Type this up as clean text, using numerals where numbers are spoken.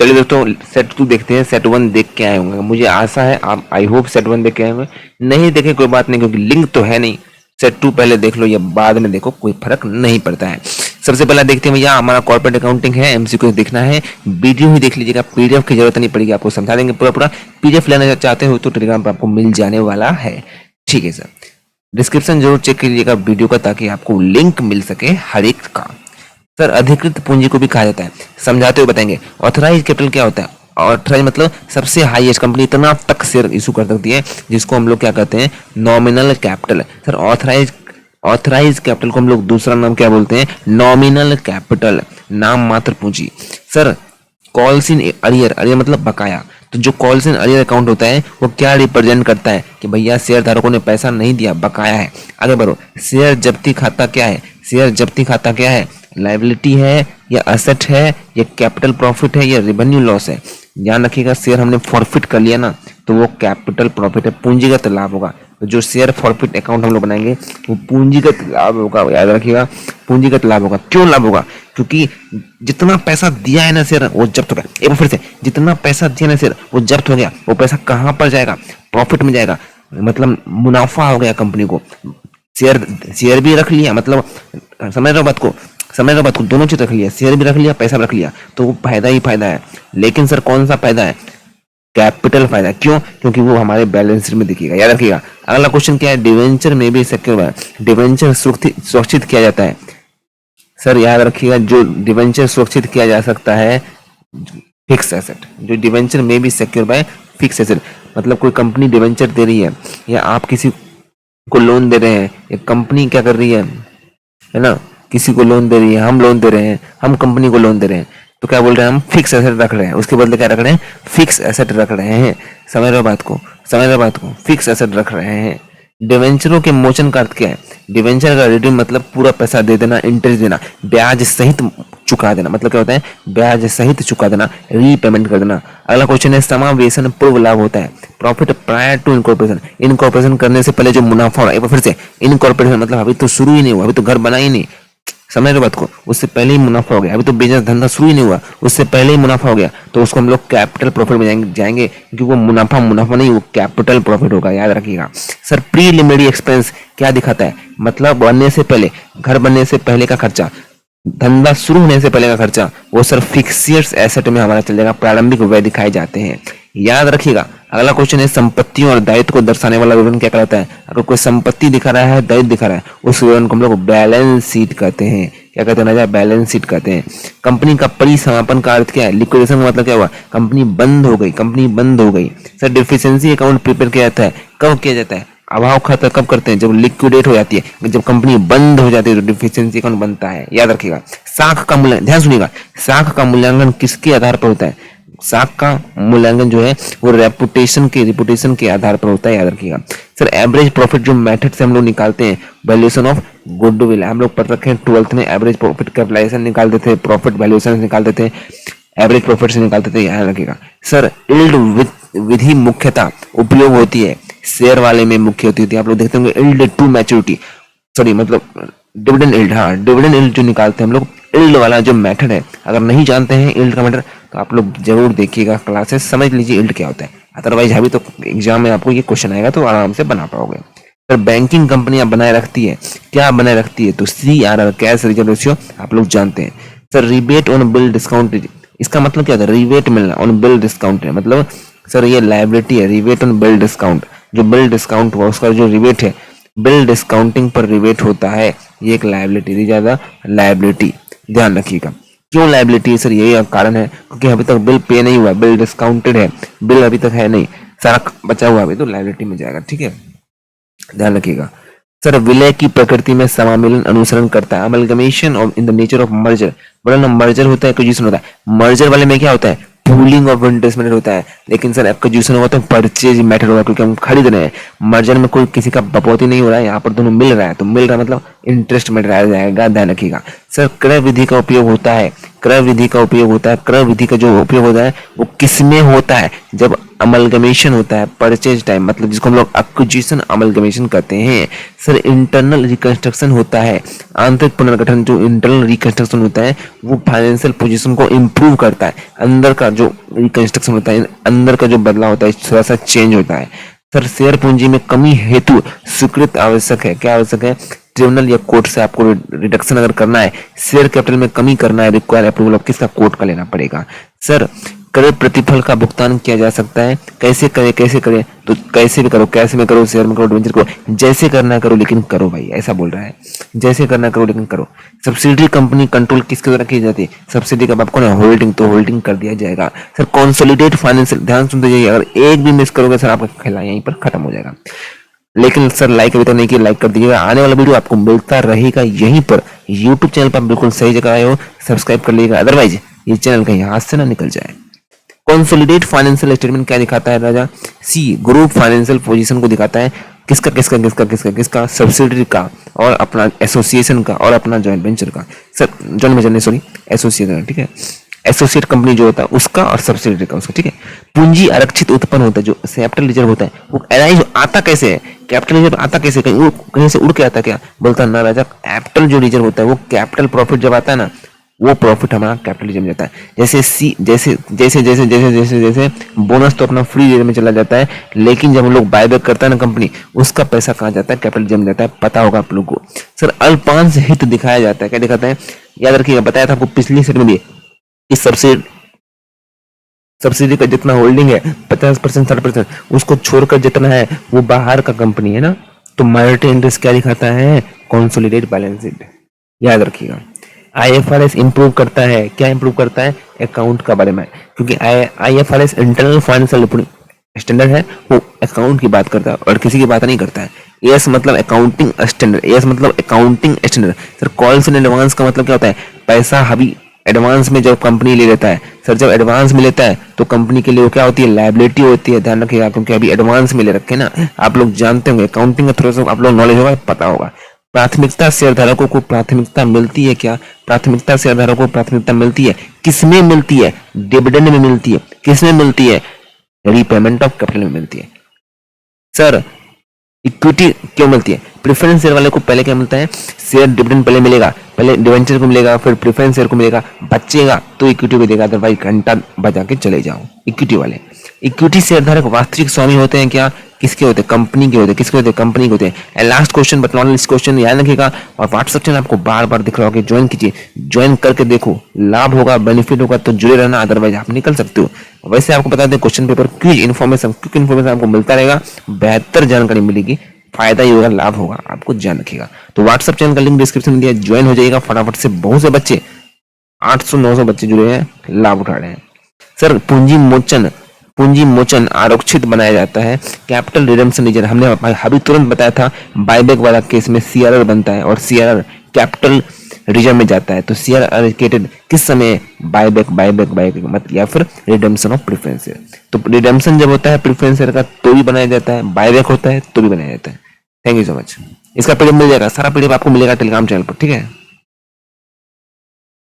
चलिए दोस्तों सेट 2 देखते हैं। सेट 1 देख के आए होंगे, मुझे आशा है आप, आई होप सेट 1 देख के आए होंगे। नहीं देखे कोई बात नहीं, क्योंकि लिंक तो है नहीं। सेट 2 पहले देख लो या बाद में देखो, कोई फर्क नहीं पड़ता है। सबसे पहला देखते हैं भैया, हमारा कॉर्पोरेट अकाउंटिंग है, एमसीक्यू देखना है, वीडियो ही देख लीजिएगा, पीडीएफ की जरूरत नहीं पड़ेगी, आपको समझा देंगे पूरा पूरा। पीडीएफ लेना चाहते हो तो टेलीग्राम पर आपको मिल जाने वाला है, ठीक है सर। डिस्क्रिप्शन जरूर चेक कीजिएगा वीडियो का, ताकि आपको लिंक मिल सके हर एक का। सर अधिकृत पूंजी को भी कहा जाता है, समझाते हुए बताएंगे। ऑथराइज कैपिटल क्या होता है? ऑथराइज मतलब सबसे हाईएस्ट, कंपनी इतना तक शेयर इशू कर सकती है, जिसको हम लोग क्या कहते हैं, nominal capital. Sir authorize capital को हम लोग दूसरा नाम क्या बोलते हैं, नॉमिनल कैपिटल, नाम मात्र पूंजी। Sir calls in arrear, arrear मतलब बकाया। तो जो कॉल्स इन अरियर अकाउंट होता है वो क्या रिप्रेजेंट करता है कि भैया शेयर धारकों ने पैसा नहीं दिया, बकाया है। आगे बढ़ो, शेयर जब्ती खाता क्या है? शेयर जब्ती खाता क्या है? लाइबिलिटी है या असेट है या कैपिटल प्रॉफिट है या रेवेन्यू लॉस है? ध्यान रखिएगा, शेयर हमने फॉरफिट कर लिया ना, तो वो कैपिटल प्रॉफिट है, पूंजीगत लाभ होगा। तो जो शेयर फॉरफिट अकाउंट हम लोग बनाएंगे वो पूंजीगत लाभ होगा, याद रखिएगा, पूंजीगत लाभ होगा। क्यों लाभ होगा? क्योंकि जितना पैसा दिया है ना शेयर, वो जब्त हो गया। एक बार फिर से, जितना पैसा दिया ना शेयर, वो जब्त हो गया। वो पैसा कहाँ पर जाएगा? प्रॉफिट में जाएगा, मतलब मुनाफा हो गया कंपनी को। शेयर भी रख लिया, मतलब समझ रहे हो बात को, समझ रहे बात को, दोनों चीज रख लिया, शेयर भी रख लिया, पैसा भी रख लिया, तो वो फायदा ही फायदा है। लेकिन सर कौन सा फायदा है? कैपिटल फायदा। क्यों? क्योंकि वो हमारे बैलेंस शीट में दिखेगा, याद रखिएगा। अगला क्वेश्चन क्या है, डिवेंचर में भी सिक्योर है, डिवेंचर सुरक्षित किया जाता है। सर याद रखिएगा, जो डिवेंचर सुरक्षित किया जा सकता है, फिक्स एसेट। जो डिवेंचर में भी सिक्योर बाय फिक्स एसेट, मतलब कोई कंपनी डिवेंचर दे रही है या आप किसी को लोन दे रहे हैं, एक कंपनी क्या कर रही है ना, किसी को लोन दे रही है, हम लोन दे रहे हैं, हम कंपनी को लोन दे रहे हैं, तो क्या बोल रहे हैं, हम फिक्स एसेट रख रहे हैं, उसके बदले क्या रख रहे हैं, फिक्स एसेट रख रहे हैं। समझ रहे हो बात को, समझ रहे हो बात को, फिक्स एसेट रख रहे हैं। डिवेंचरों के मोचन का अर्थ क्या है? डिवेंचर का रिडीम मतलब पूरा पैसा दे देना, इंटरेस्ट देना, ब्याज सहित चुका देना, मतलब क्या होता है, ब्याज सहित चुका देना, रीपेमेंट कर देना। अगला क्वेश्चन है, समावेशन पूर्व लाभ होता है, profit prior to incorporation, incorporation करने से पहले जो मुनाफा हो रहा है। एक बार फिर से, इनकॉर्पोरेशन मतलब अभी तो शुरू ही नहीं हुआ, अभी तो घर बना ही नहीं, समझ रहे बात को, उससे पहले ही मुनाफा हो गया, अभी तो बिजनेस धंधा शुरू ही नहीं हुआ, उससे पहले ही मुनाफा हो गया, तो उसको हम लोग कैपिटल प्रॉफिट में जाएंगे, क्योंकि वो मुनाफा नहीं, वो कैपिटल प्रॉफिट होगा, याद रखिएगा। सर प्रीलिमिनरी एक्सपेंस क्या दिखाता है? मतलब बनने से पहले, घर बनने से पहले का खर्चा, धंधा शुरू होने से पहले का खर्चा, वो सर फिक्स्ड एसेट में हमारा चल जाएगा, प्रारंभिक व्यय दिखाए जाते हैं, याद रखिएगा। अगला क्वेश्चन है, संपत्तियों और दायित्व को दर्शाने वाला विवरण क्या कहलाता है? अगर कोई संपत्ति दिखा रहा है, दायित्व दिखा रहा है, उस विवरण को हम लोग बैलेंस शीट कहते हैं। क्या कहते हैं ना, बैलेंस शीट कहते हैं। कंपनी का परिसमापन का अर्थ क्या है? लिक्विडेशन का मतलब क्या हुआ? कंपनी बंद हो गई, कंपनी बंद हो गई। सर डिफिशिएंसी अकाउंट प्रिपेयर किया जाता है, कब किया जाता है? अभाव खाता कब करते हैं? जब लिक्विडेट हो जाती है, जब कंपनी बंद हो जाती है तो डिफिशिएंसी अकाउंट बनता है, याद रखिएगा। साख का मूल्यांकन, ध्यान सुनिएगा, साख का मूल्यांकन किसके आधार पर होता है? साख का मूल्यांकन जो है वो रिपुटेशन के आधार पर होता है, याद रखिएगा। सर एवरेज प्रॉफिट जो मेथड से हम लोग निकालते हैं, वैल्यूएशन ऑफ गुडविल, हम लोग पढ़ रखे हैं 12th में, एवरेज प्रॉफिट कैपिटलाइजेशन निकालते थे, प्रॉफिट वैल्यूएशन निकालते थे, एवरेज प्रॉफिट से निकालते थे, याद रखिएगा। सर यील्ड विधि मुख्यतः उपयोग होती है शेयर वाले में, मुख्य होती है, आप लोग देखते होंगे यील्ड टू मैच्योरिटी, सॉरी मतलब डिविडेंड यील्ड, हाँ डिविडेंड यील्ड जो निकालते हैं हम लोग, यील्ड वाला जो मेथड है, अगर नहीं जानते हैं यील्ड का मेथड तो आप लोग जरूर देखिएगा क्लासेस, समझ लीजिए यील्ड क्या होता है, अदरवाइज अभी तो एग्जाम में आपको ये क्वेश्चन आएगा तो आराम से बना पाओगे। पर बैंकिंग कंपनियां बनाए रखती है, क्या बनाए रखती है? तो CRR, कैश रिजर्व रेशियो, आप लोग जानते हैं। Sir rebate on bill discount, इसका मतलब क्या होता है? रिबेट मिलना ऑन बिल डिस्काउंट है, मतलब सर ये लायबिलिटी है, रिबेट ऑन बिल डिस्काउंट, जो बिल डिस्काउंट हुआ उसका जो रिबेट है, बिल डिस्काउंटिंग पर रिबेट होता है, ये एक लायबिलिटी दी, ज्यादा लायबिलिटी, ध्यान रखिएगा। क्यों लायबिलिटी है सर? यही कारण है क्योंकि अभी तक बिल पे नहीं हुआ, बिल डिस्काउंटेड है, बिल अभी तक है नहीं, सारा बचा हुआ अभी, तो लायबिलिटी में जाएगा, ठीक है, ध्यान रखिएगा। सर विलय की प्रकृति में समामेलन अनुसरण करता है, amalgamation of in the nature of merger, वरना मर्जर होता है, एक्विजिशन होता है। मर्जर वाले में क्या होता है? पूलिंग ऑफ इन्वेस्टमेंट होता है, लेकिन सर एक्विजिशन होगा तो परचेज मैटर होगा, क्योंकि हम खरीद रहे हैं। मर्जर में कोई किसी का बपौती नहीं हो रहा है, यहाँ पर दोनों मिल रहा है, तो मिल रहा है मतलब इंटरेस्ट में रह जाएगा, ध्यान रखिएगा। सर क्रय विधि का उपयोग होता है, क्रय विधि का उपयोग होता है, क्रय विधि का जो उपयोग होता है वो किसमें होता है? जब अमलगमेशन होता है, परचेज टाइम, मतलब जिसको हम लोग एक्विजिशन अमलगमेशन कहते हैं। सर इंटरनल रिकंस्ट्रक्शन होता है, आंतरिक पुनर्गठन जो इंटरनल रिकंस्ट्रक्शन होता है वो फाइनेंशियल पोजीशन को इम्प्रूव करता है। अंदर का जो रिकंस्ट्रक्शन होता है, अंदर का जो बदलाव होता है थोड़ा सा चेंज होता है। सर शेयर पूंजी में कमी हेतु स्वीकृत आवश्यक है, क्या आवश्यक है? ट्रिब्यूनल या कोर्ट से आपको रिडक्शन अगर करना है, शेयर कैपिटल में कमी करना है, रिक्वायर अप्रूवल ऑफ किसका? कोर्ट का लेना पड़ेगा। सर क्रय प्रतिफल का भुगतान किया जा सकता है, कैसे करें? कैसे करें? तो कैसे भी करो, कैसे में करो, शेयर में करो, डिबेंचर करो, जैसे करना है करो लेकिन करो भाई, ऐसा बोल रहा है। जैसे करना है करो लेकिन करो। सब्सिडरी कंपनी कंट्रोल किसके द्वारा की जाती है? सब्सिडी का बाप कौन है? होल्डिंग, तो होल्डिंग कर दिया जाएगा। सर कॉन्सोलिडेट फाइनेंशियल, ध्यान सुनते जाइए, अगर एक भी मिस करोगे सर आपका खेला यहीं पर खत्म हो जाएगा। लेकिन सर लाइक अभी तक नहीं किया, लाइक कर दीजिएगा। आने वाला वीडियो आपको मिलता रहेगा यहीं पर, यूट्यूब चैनल पर बिल्कुल सही जगह आए हो, सब्सक्राइब कर लीजिएगा, अदरवाइज ये चैनल कहीं हाथ से ना निकल जाए। कंसोलिडेट फाइनेंशियल स्टेटमेंट क्या दिखाता है राजा? सी ग्रुप फाइनेंशियल पोजीशन को दिखाता है, किसका किसका किसका किसका किसका? सब्सिडरी का और अपना एसोसिएशन का और अपना जॉइंट वेंचर का। सर जॉइंट वेंचर नहीं, सॉरी एसोसिएशन, ठीक है, एसोसिएट कंपनी जो होता है उसका और सब्सिडरी का उसका, ठीक है। पूंजी आरक्षित उत्पन्न होता है, जो कैपिटल रिजर्व होता है वो अराइज आता कैसे है? कैपिटल रिजर्व आता कैसे? कहीं से उड़ के आता क्या? बोलता ना राजा, कैपिटल जो रिजर्व होता है वो कैपिटल प्रॉफिट जब आता है ना, वो प्रॉफिट हमारा कैपिटल रिजर्व में जाता है। जैसे सी जैसे जैसे जैसे जैसे जैसे जैसे बोनस तो अपना फ्री रिजर्व में चला जाता है, लेकिन जब हम लोग बायबैक करता है ना कंपनी, उसका पैसा कहाँ जाता है? कैपिटल रिजर्व में जाता है, पता होगा आप लोग को। सर अल्पांश हित दिखाया जाता है, क्या दिखाता है? याद रखिएगा, बताया था आपको पिछली सेट में भी, इस सब्सिडी का जितना होल्डिंग है 50%, 60%, उसको छोड़कर जितना है वो बाहर का कंपनी है ना, तो माइनॉरिटी इंटरेस्ट क्या दिखाता है? कंसोलिडेट बैलेंस शीट, याद रखिएगा। आईएफआरएस इंप्रूव करता है, क्या इंप्रूव करता है? अकाउंट का बारे में, क्योंकि आईएफआरएस इंटरनल फाइनेंशियल स्टैंडर्ड है, वो अकाउंट की बात करता है और किसी की बात नहीं करता है। एस मतलब अकाउंटिंग स्टैंडर्ड, एस मतलब accounting standard. Sir calls in advance का मतलब क्या होता है? पैसा अभी एडवांस में जब कंपनी ले लेता है, सर जब एडवांस में लेता है तो कंपनी के लिए वो क्या होती है? लायबिलिटी होती है, ध्यान रखिएगा, क्योंकि अभी एडवांस में ले रखे ना, आप लोग जानते होंगे, अकाउंटिंग का थोड़ा सा आप लोग नॉलेज होगा, पता होगा। प्राथमिकता शेयरधारकों को प्राथमिकता मिलती है, क्या? प्राथमिकता शेयरधारकों को प्राथमिकता मिलती है, किसमें मिलती है? डिविडेंड में मिलती है, किसमें मिलती है? रीपेमेंट ऑफ कैपिटल में मिलती है। सर इक्विटी क्यों मिलती है? प्रेफरेंस शेयर वाले को पहले क्या मिलता है? शेयर डिविडेंड पहले मिलेगा, पहले डिवेंचर को मिलेगा, फिर प्रेफरेंस शेयर को मिलेगा, बचेगा तो इक्विटी को देगा, अदरवाइज घंटा बजा के चले जाओ। इक्विटी वाले, इक्विटी शेयरधारक वास्तविक स्वामी होते हैं, क्या? किसके होते हैं? कंपनी के होते हैं। किसके होते हैं? कंपनी के होते हैं। And last question but not least question याद रखिएगा, और व्हाट्सएप चैनल आपको बार बार दिख रहा होगा, ज्वाइन कीजिए, ज्वाइन करके देखो, लाभ होगा, बेनिफिट होगा तो जुड़े रहना, अदरवाइज आप निकल सकते हो। वैसे आपको बता दें, question paper quiz information, quick information आपको मिलता रहेगा, बेहतर जानकारी मिलेगी, फायदा ही होगा, लाभ होगा, आपको ध्यान रखिएगा। तो व्हाट्सएप चैनल का लिंक डिस्क्रिप्शन में दिया, ज्वाइन हो जाइएगा फटाफट से। बहुत से बच्चे 800-900 बच्चे जुड़े हैं, लाभ उठा रहे हैं। सर पूंजी मोचन आरक्षित बनाया जाता है, कैपिटल रिडम्पशन रिजर्व, हमने अभी तुरंत बताया था, बायबैक वाला केस में सीआरआर बनता है और सीआरआर कैपिटल रिजर्व में जाता है। तो सीआरआर एलोकेटेड किस समय? बायबैक मत, या फिर रिडम्पशन ऑफ प्रेफरेंस शेयर। तो रिडम्पशन जब होता है प्रेफरेंस शेयर का तो भी बनाया जाता है, बायबैक होता है तो भी बनाया जाता है। Thank you so much. इसका पीडीएफ मिल जाएगा, सारा पीडीएफ आपको मिलेगा टेलीग्राम चैनल पर, ठीक है।